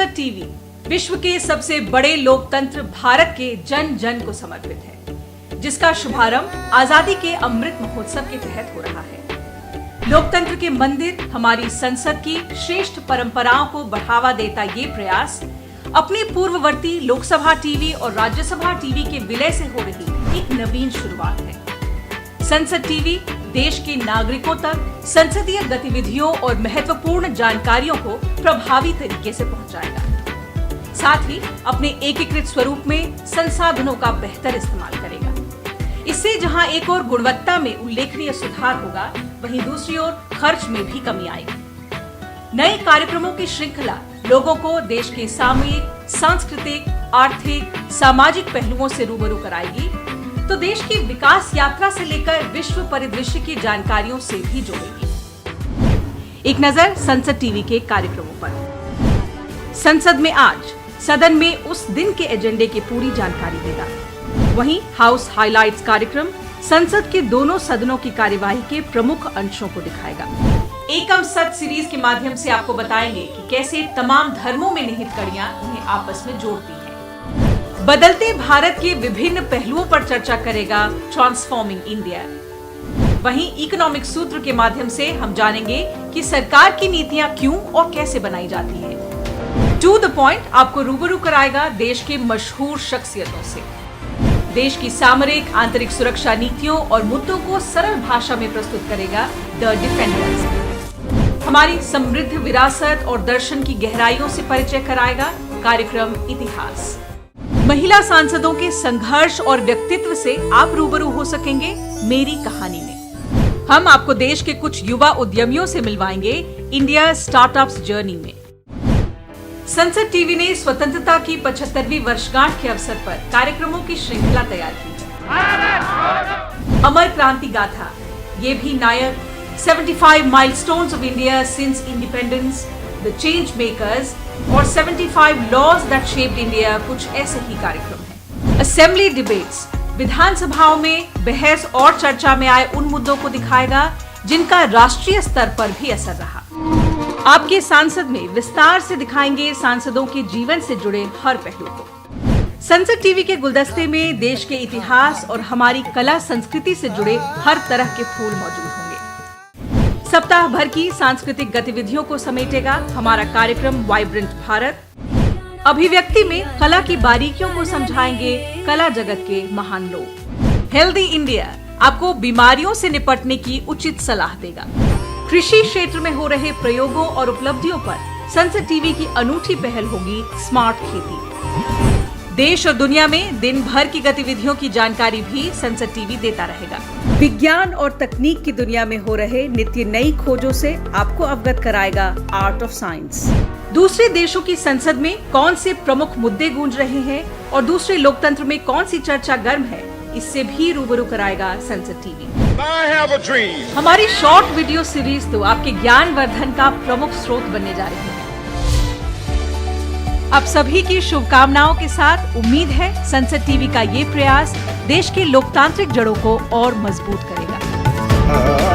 संसद टीवी विश्व के सबसे बड़े लोकतंत्र भारत के जन जन को समर्पित है, जिसका शुभारंभ आजादी के अमृत महोत्सव के तहत हो रहा है। लोकतंत्र के मंदिर हमारी संसद की श्रेष्ठ परंपराओं को बढ़ावा देता ये प्रयास अपनी पूर्ववर्ती लोकसभा टीवी और राज्यसभा टीवी के विलय से हो रही एक नवीन शुरुआत है। संसद टीवी देश के नागरिकों तक संसदीय गतिविधियों और महत्वपूर्ण जानकारियों को प्रभावी तरीके से पहुंचाएगा। साथ ही अपने एकीकृत स्वरूप में संसाधनों का बेहतर इस्तेमाल करेगा। इससे जहां एक ओर गुणवत्ता में उल्लेखनीय सुधार होगा, वहीं दूसरी ओर खर्च में भी कमी आएगी। नए कार्यक्रमों की श्रृंखला लोगों को देश के सामयिक, सांस्कृतिक, आर्थिक, सामाजिक पहलुओं से रूबरू कराएगी, तो देश की विकास यात्रा से लेकर विश्व परिदृश्य की जानकारियों से भी जोड़ेगी। एक नजर संसद टीवी के कार्यक्रमों पर। संसद में आज सदन में उस दिन के एजेंडे की पूरी जानकारी देगा। वहीं हाउस हाइलाइट्स कार्यक्रम संसद के दोनों सदनों की कार्यवाही के प्रमुख अंशों को दिखाएगा। एकम सद सीरीज के माध्यम से आपको बताएंगे कि कैसे तमाम धर्मों में निहित कड़ियां उन्हें आपस में जोड़ती हैं। बदलते भारत के विभिन्न पहलुओं पर चर्चा करेगा ट्रांसफॉर्मिंग इंडिया। वहीं इकोनॉमिक सूत्र के माध्यम से हम जानेंगे कि सरकार की नीतियां क्यों और कैसे बनाई जाती है। टू द पॉइंट आपको रूबरू कराएगा देश के मशहूर शख्सियतों से। देश की सामरिक आंतरिक सुरक्षा नीतियों और मुद्दों को सरल भाषा में प्रस्तुत करेगा द डिफेंडर्स। हमारी समृद्ध विरासत और दर्शन की गहराइयों से परिचय कराएगा कार्यक्रम इतिहास। महिला सांसदों के संघर्ष और व्यक्तित्व से आप रूबरू हो सकेंगे मेरी कहानी में। हम आपको देश के कुछ युवा उद्यमियों से मिलवाएंगे इंडिया स्टार्टअप्स जर्नी में। संसद टीवी ने स्वतंत्रता की 75वीं वर्षगांठ के अवसर पर कार्यक्रमों की श्रृंखला तैयार की है। अमर क्रांति गाथा, ये भी नायक, 75 milestones of India since independence, the change makers और 75 लॉज दैट शेप्ड इंडिया, कुछ ऐसे ही कार्यक्रम हैं। असेंबली डिबेट्स, विधानसभाओं में बहस और चर्चा में आए उन मुद्दों को दिखाएगा जिनका राष्ट्रीय स्तर पर भी असर रहा। आपके सांसद में विस्तार से दिखाएंगे सांसदों के जीवन से जुड़े हर पहलू को। संसद टीवी के गुलदस्ते में देश के इतिहास और हमारी कला संस्कृति से जुड़े हर तरह के फूल मौजूद होंगे। सप्ताह भर की सांस्कृतिक गतिविधियों को समेटेगा हमारा कार्यक्रम वाइब्रेंट भारत। अभिव्यक्ति में कला की बारीकियों को समझाएंगे कला जगत के महान लोग। हेल्दी इंडिया आपको बीमारियों से निपटने की उचित सलाह देगा। कृषि क्षेत्र में हो रहे प्रयोगों और उपलब्धियों पर संसद टीवी की अनूठी पहल होगी स्मार्ट खेती। देश और दुनिया में दिन भर की गतिविधियों की जानकारी भी संसद टीवी देता रहेगा। विज्ञान और तकनीक की दुनिया में हो रहे नित्य नई खोजों से आपको अवगत कराएगा आर्ट ऑफ साइंस। दूसरे देशों की संसद में कौन से प्रमुख मुद्दे गूंज रहे हैं और दूसरे लोकतंत्र में कौन सी चर्चा गर्म है, इससे भी रूबरू कराएगा संसद टीवी। हमारी शॉर्ट वीडियो सीरीज तो आपके ज्ञान वर्धन का प्रमुख स्रोत बनने जा रही है। आप सभी की शुभकामनाओं के साथ उम्मीद है संसद टीवी का ये प्रयास देश के लोकतांत्रिक जड़ों को और मजबूत करेगा।